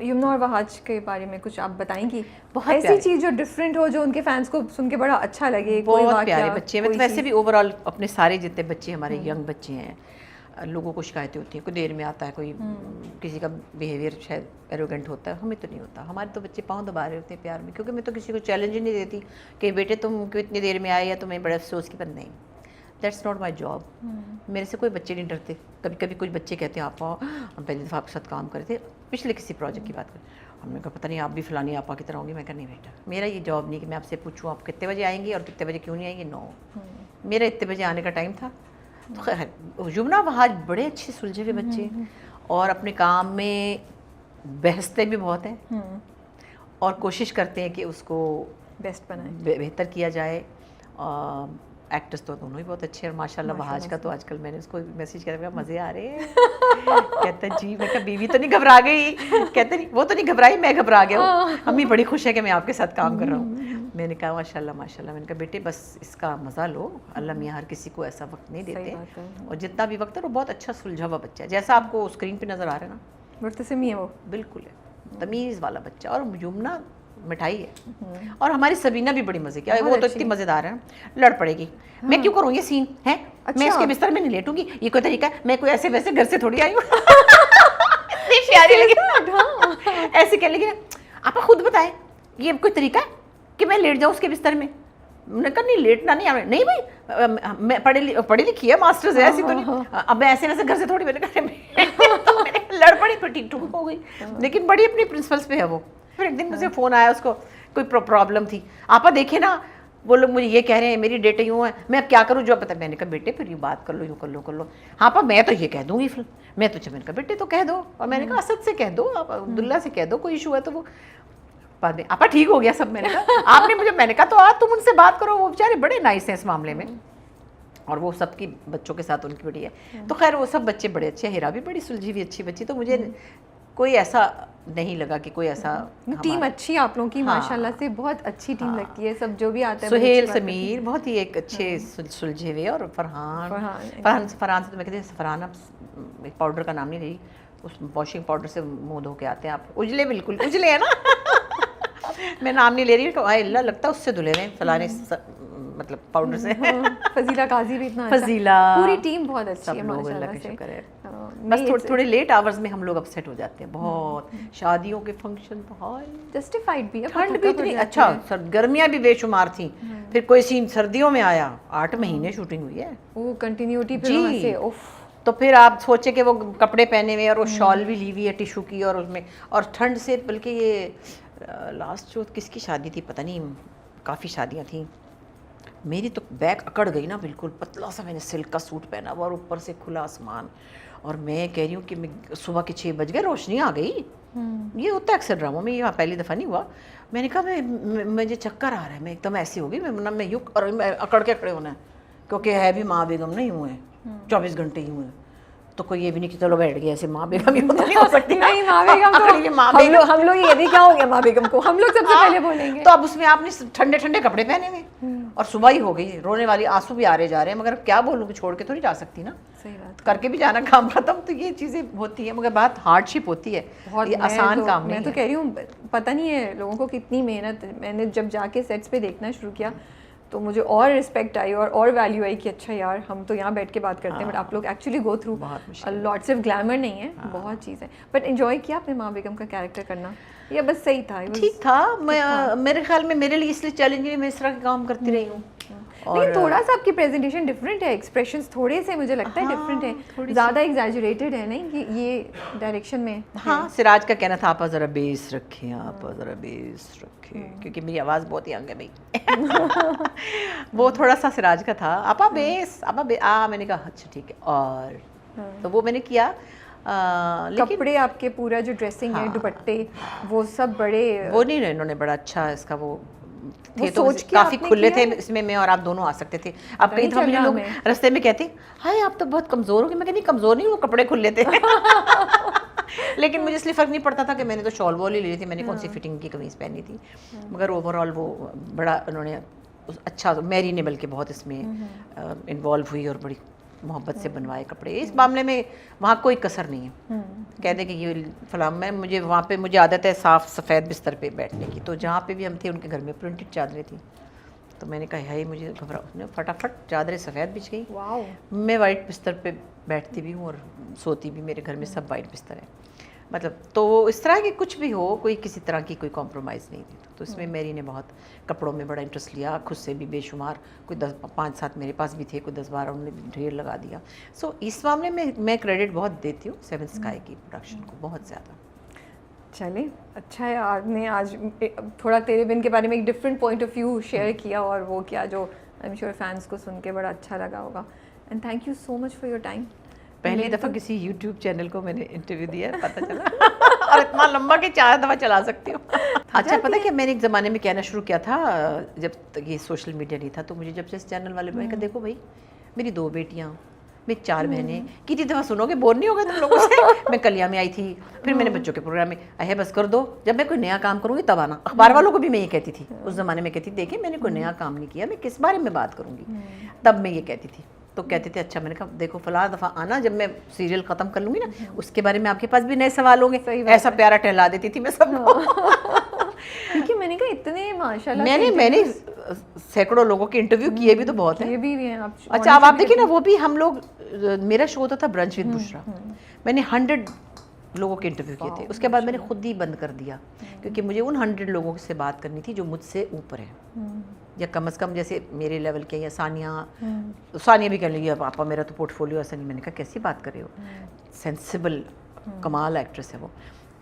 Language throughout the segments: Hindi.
यमुना और वहाज के बारे में कुछ आप बताएंगी? बहुत ऐसी चीज़ जो डिफरेंट हो, जो उनके फैंस को सुन के बड़ा अच्छा लगे। बहुत प्यारे बच्चे हैं। वैसे भी ओवरऑल अपने सारे जितने बच्चे हमारे यंग बच्चे हैं, लोगों को शिकायतें होती हैं, कोई देर में आता है, कोई किसी का बिहेवियर शायद एरोगेंट होता है, हमें तो नहीं होता। हमारे तो बच्चे पाँव दबा रहे होते हैं प्यार में, क्योंकि मैं तो किसी को चैलेंज ही नहीं देती कि बेटे तुम क्यों इतनी देर में आए, या तुम्हें बड़े अफसोस की बात नहीं। That's not my job. मेरे से कोई बच्चे नहीं डरते। कभी कभी कुछ बच्चे कहते हैं आप हम पहली दफ़ा आपके साथ काम करे थे, पिछले किसी प्रोजेक्ट की बात करें, हमने कहा पता नहीं आप भी फलानी आपा की तरह होंगी। मैं कहा नहीं बेटा, मेरा ये जॉब नहीं कि मैं आपसे पूछूँ आप कितने बजे आएंगी और कितने बजे क्यों नहीं आएंगी। नो, मेरा इतने बजे आने का टाइम था। तो खैर यमुना वहाज बड़े अच्छे सुलझे हुए बच्चे, और अपने काम में बहसते भी बहुत हैं और कोशिश करते हैं कि उसको बेस्ट बनाए, बेहतर किया जाए। एक्टर्स तो दोनों ही बहुत अच्छे हैं, और माशाल्लाह वहाज का तो आजकल मैंने उसको मैसेज किया, मज़े आ रहे हैं। कहता जी, मैं कहा बीवी तो नहीं घबरा गई? कहते नहीं, वो तो नहीं घबराई, मैं घबरा गया हूँ। अम्मी बड़ी खुश है कि मैं आपके साथ काम कर रहा हूँ। मैंने कहा माशाल्लाह माशाल्लाह। मैंने कहा बेटे बस इसका मज़ा लो, अल्लाह मियाँ हर किसी को ऐसा वक्त नहीं देते, और जितना भी वक्त है वो बहुत अच्छा सुलझा हुआ बच्चा है, जैसा आपको स्क्रीन पे नज़र आ रहा है ना, मुर्तसिम है वो, बिल्कुल है तमीज़ वाला बच्चा। और यमुना मिठाई है, और हमारी सबीना भी बड़ी मज़े की, वो तो इतनी मज़ेदार है, लड़ पड़ेगी। मैं क्यों करूँ ये सीन है, मैं इसके बिस्तर में नहीं लेटूंगी, ये कोई तरीका है, मैं कोई ऐसे वैसे घर से थोड़ी आई हूँ। ऐसे कह लेगी आप खुद बताएं, ये कोई तरीका है कि मैं लेट जाऊँ उसके बिस्तर में? मैंने कहा नहीं, लेटना नहीं है। नहीं भाई, मैं पढ़ी लिखी है, मास्टर्स है, ऐसी तो नहीं, अब मैं ऐसे वैसे घर से थोड़ी। मैंने कहा तो मैंने लड़ पड़ी, फिर ठीक ठुक हो गई, लेकिन बड़ी अपनी प्रिंसिपल्स पे है वो। फिर एक दिन मुझे फ़ोन आया, उसको कोई प्रॉब्लम थी, आपा देखे ना वो लोग मुझे ये कह रहे हैं मेरी डेट यूँ है, मैं अब क्या करूँ जो पता। मैंने कहा बेटे फिर यूँ बात कर लो, यूँ कर लो। हाँ पा मैं तो ये कह दूँगी, फिर मैं तो मैंने कहा बेटे तो कह दो, और मैंने कहा असद से कह दो, आप अब्दुल्ला से कह दो, कोई इशू है तो वो बाद में आपा ठीक हो गया सब। मैंने कहा आपने मुझे, मैंने कहा तो आज तुम उनसे बात करो, वो बेचारे बड़े नाइस हैं इस मामले में, और वो सबकी बच्चों के साथ उनकी बड़ी है। तो खैर वो सब बच्चे बड़े अच्छे, हीरा भी बड़ी सुलझी हुई अच्छी बच्ची। तो मुझे कोई ऐसा नहीं लगा कि कोई ऐसा। टीम अच्छी आप लोगों की, माशाल्लाह से बहुत अच्छी टीम लगती है, सब जो भी आता है। सुहेल समीर बहुत ही एक अच्छे सुलझे हुए, और फरहान से तो मैं कहती हूँ फरहान, अब एक पाउडर का नाम नहीं रही, उस वॉशिंग पाउडर से मुंह धो के आते हैं आप, उजले बिल्कुल उजले है ना। मैं नाम नहीं ले रही, अल्लाह लगता है उससे धुले हुए फलाने मतलब पाउडर से। फजीला काजी भी इतना फजीला, पूरी टीम बहुत अच्छी है माशाल्लाह से। बस थोड़े लेट आवर्स में हम लोग अपसेट हो जाते हैं बहुत। शादियों के फंक्शन बहुत जस्टिफाइड भी है, ठंड भी इतनी, अच्छा गर्मियाँ भी बेशुमार थी, फिर कोई सीन सर्दियों में आया, 8 महीने शूटिंग हुई है वो कंटिन्यूटी जी। तो फिर आप सोचे कि वो कपड़े पहने हुए और वो शॉल भी ली हुई है टिशू की, और उसमें और ठंड से, बल्कि ये लास्ट जो किसकी शादी थी पता नहीं, काफ़ी शादियाँ थी, मेरी तो बैक अकड़ गई ना बिल्कुल, पतला सा मैंने सिल्क का सूट पहना हुआ और ऊपर से खुला आसमान, और मैं कह रही हूँ कि मैं सुबह के 6 बज गए, रोशनी आ गई। ये होता है अक्सर ड्रामों में, ये पहली दफ़ा नहीं हुआ। मैंने कहा मुझे चक्कर आ रहा है, मैं एकदम ऐसी हो गई, मैं यूँ और मैं अकड़ के खड़े होना है, क्योंकि है भी माँ बेगम नहीं हुए 24 घंटे ही हुए, तो कोई ये भी नहीं कि चलो बैठ गया ऐसे, माँ बेगम ही नहीं हो सकती। नहीं माँ बेगम तो हम लोग ये भी क्या हो गया माँ बेगम को, हम लोग सबसे पहले बोलेंगे। तो अब उसमें आपने ठंडे ठंडे कपड़े पहने हुए और सुबह ही हो गई, रोने वाली, आंसू भी आ रहे जा रहे हैं, मगर क्या बोलूँ कि छोड़ के थोड़ी जा सकती ना, सही बात, करके भी जाना काम खत्म। तो ये चीज़ें होती है, मगर बात हार्डशिप होती है, ये आसान काम नहीं है। मैं तो कह रही हूँ पता नहीं है लोगों को कितनी मेहनत, मैंने जब जाके सेट्स पे देखना शुरू किया तो मुझे और रिस्पेक्ट आई और वैल्यू आई कि अच्छा यार हम तो यहाँ बैठ के बात करते हैं, बट आप लोग एक्चुअली गो थ्रू लॉट, सिर्फ ग्लैमर नहीं है, बहुत चीज़ है। बट एंजॉय किया आपने माँ बेगम का कैरेक्टर करना, या बस सही था? ठीक था, मेरे ख्याल में मेरे लिए इसलिए चैलेंजिंग, मैं इस तरह के काम करती रही हूँ। लेकिन थोड़ा सा आपकी प्रेजेंटेशन डिफरेंट है, एक्सप्रेशंस थोड़े से मुझे लगता है डिफरेंट है, ज़्यादा एग्जैजरेटेड है नहीं कि ये डायरेक्शन में। हाँ, सिराज का कहना था आप ज़रा बेस रखें, आप ज़रा बेस रखें, क्योंकि मेरी आवाज़ बहुत यंग है भाई। वो थोड़ा सा सिराज का था, आपा बेस, मैंने कहा अच्छा ठीक है, और तो वो मैंने किया। कपड़े आपके पूरा जो ड्रेसिंग है, दुपट्टे, वो सब बड़े, वो नहीं, इन्होंने बड़ा अच्छा इसका वो थे, तो काफ़ी खुले थे, इसमें मैं और आप दोनों आ सकते थे। अब कई दफ़ा मुझे लोग रास्ते में कहते हाय आप तो बहुत कमज़ोर हो गए, मैं कहती कमज़ोर नहीं, वो कपड़े खुले थे। लेकिन मुझे इसलिए फ़र्क नहीं पड़ता था कि मैंने तो शॉल वॉल ही ली थी, मैंने कौन सी फिटिंग की कमीज़ पहनी थी, मगर ओवरऑल वो बड़ा उन्होंने अच्छा, मैरी ने बल्कि बहुत इसमें इन्वॉल्व हुई और बड़ी मोहब्बत से बनवाए कपड़े, इस मामले में वहाँ कोई कसर नहीं है। कह दे कि ये फलां, मैं मुझे वहाँ पे मुझे आदत है साफ़ सफ़ेद बिस्तर पे बैठने की, तो जहाँ पे भी हम थे उनके घर में प्रिंटेड चादरें थी, तो मैंने कहा है मुझे घबरा, उसने फटाफट चादरें सफ़ेद बिछ गई। वाओ। मैं वाइट बिस्तर पे बैठती भी हूँ और सोती भी, मेरे घर में सब वाइट बिस्तर है। मतलब तो इस तरह की कुछ भी हो, कोई किसी तरह की कोई कॉम्प्रोमाइज़ नहीं थी। तो इसमें मेरी ने बहुत कपड़ों में बड़ा इंटरेस्ट लिया, खुद से भी बेशुमार, कोई 5-7 मेरे पास भी थे, कोई 10-12 उन्होंने भी ढेर लगा दिया। सो इस मामले में मैं क्रेडिट बहुत देती हूँ सेवन स्काई की प्रोडक्शन को, बहुत ज़्यादा। चले, अच्छा है आपने आज थोड़ा तेरे बिन के बारे में एक different point of view share किया, और वो क्या जो आई एम श्योर फैंस को सुन के बड़ा अच्छा लगा होगा। And thank you so much for your time. पहली दफ़ा किसी यूट्यूब चैनल को मैंने इंटरव्यू दिया है, पता चला और इतना लंबा कि 4 दफ़ा चला सकती हूँ। अच्छा, पता है कि मैंने एक ज़माने में कहना शुरू किया था जब तक ये सोशल मीडिया नहीं था, तो मुझे जब से इस चैनल वाले मैंने कहा देखो भाई, मेरी 2 बेटियाँ, मेरी 4 बहनें, कितनी दफ़ा सुनोगे, बोर नहीं होगा तुम लोगों से। मैं कलिया में आई थी, फिर मैंने बच्चों के प्रोग्राम में, अहे बस कर दो, जब मैं कोई नया काम करूँगी तब आना। अखबार वालों को भी मैं ये कहती थी, उस ज़माने में कहती, देखिए मैंने कोई नया काम नहीं किया, मैं किस बारे में बात करूँगी, तब मैं ये कहती थी। तो कहते थे अच्छा, मैंने कहा देखो फला दफ़ा आना, जब मैं सीरियल ख़त्म कर लूँगी ना, उसके बारे में आपके पास भी नए सवाल होंगे। ऐसा प्यारा टहला देती थी मैं सबको। क्योंकि मैंने कहा इतने माशाल्लाह मैंने सैकड़ों लोगों के इंटरव्यू किए भी तो बहुत है। ये भी हैं आप। अच्छा, अब आप देखिए ना, वो भी हम लोग, मेरा शो होता था ब्रंच विद बुशरा, मैंने 100 लोगों के इंटरव्यू किए थे। उसके बाद मैंने खुद ही बंद कर दिया, क्योंकि मुझे उन 100 लोगों से बात करनी थी जो मुझसे ऊपर है, या कम से कम जैसे मेरे लेवल के, या सानिया भी कह लेगी पापा मेरा तो पोर्टफोलियो ऐसा नहीं। मैंने कहा कैसी बात कर रहे हो, सेंसिबल कमाल एक्ट्रेस है वो।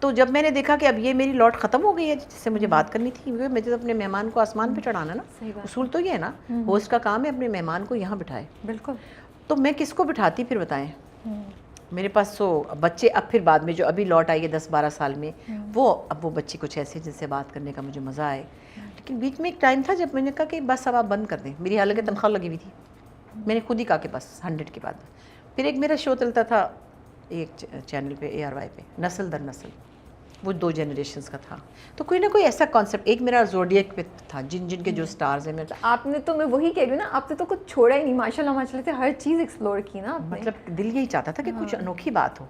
तो जब मैंने देखा कि अब ये मेरी लॉट ख़त्म हो गई है जिससे मुझे बात करनी थी, क्योंकि मुझे तो अपने मेहमान को आसमान पे चढ़ाना ना, उसूल तो ये है ना, होस्ट का काम है अपने मेहमान को यहाँ बिठाए। बिल्कुल। तो मैं किसको बिठाती फिर बताएं। मेरे पास तो बच्चे, अब फिर बाद में जो अभी लौट आई है 10-12 साल में, अब वो बच्चे कुछ ऐसे जिनसे बात करने का मुझे मज़ा आए। लेकिन बीच में एक टाइम था जब मैंने कहा कि बस अब आप बंद कर दें। मेरी हालांकि तनख्वाह लगी हुई थी, मैंने खुद ही कहा कि बस 100 के बाद। फिर एक मेरा शो चलता था एक चैनल पे, ARY पे, नस्ल दर नस्ल, वो 2 जनरेशन्स का था। तो कोई ना कोई ऐसा कॉन्सेप्ट, एक मेरा ज़ोडिएक पे था, जिनके जो स्टार्स हैं मेरे। आपने तो, मैं वही कह रही हूँ ना, आपने तो कुछ छोड़ा ही नहीं माशाल्लाह से, हर चीज़ एक्सप्लोर की ना आपने। मतलब दिल यही चाहता था कि कुछ अनोखी बात हो।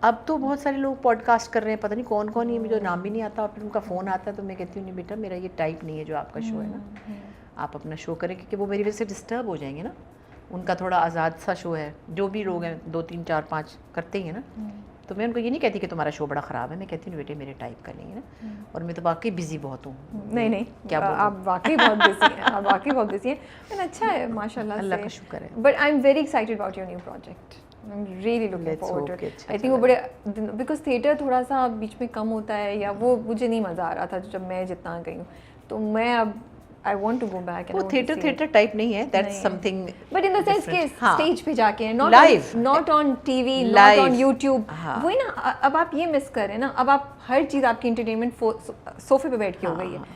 अब तो बहुत सारे लोग पॉडकास्ट कर रहे हैं, पता नहीं कौन कौन, ये मुझे नाम भी नहीं आता। फिर उनका फ़ोन आता है तो मैं कहती हूँ नहीं बेटा, मेरा ये टाइप नहीं है जो आपका शो है ना, आप अपना शो करें, क्योंकि वो मेरी वजह से डिस्टर्ब हो जाएंगे ना। उनका थोड़ा आज़ाद सा शो है, जो भी लोग हैं 2, 3, 4, 5 करते ही हैं ना। तो मैं उनको ये नहीं कहती कि तुम्हारा शो बड़ा ख़राब है, मैं कहती हूँ बेटे मेरे टाइप कर लेंगे ना। और मैं तो वाकई बिजी बहुत हूँ। नहीं क्या आप वाकई बहुत बिजी हैं, आप वाकई बहुत बिजी हैं। लेकिन अच्छा है माशाल्लाह, अल्लाह का शुक्र है। But I am very excited about your new project, I am really looking forward to it. I think वो बड़े, बिकॉज थिएटर थोड़ा सा बीच में कम होता है, या वो मुझे नहीं मज़ा आ रहा था जब मैं जितना गई हूँ। तो मैं अब I want to go back. वो थिएटर टाइप नहीं है, that's something. But in the sense कि स्टेज पे जाके, not on TV, not on YouTube. वही ना, अब आप ये मिस कर रहे हैं ना, अब आप हर चीज़ आपकी एंटरटेनमेंट सोफे पे बैठ के हो गई है।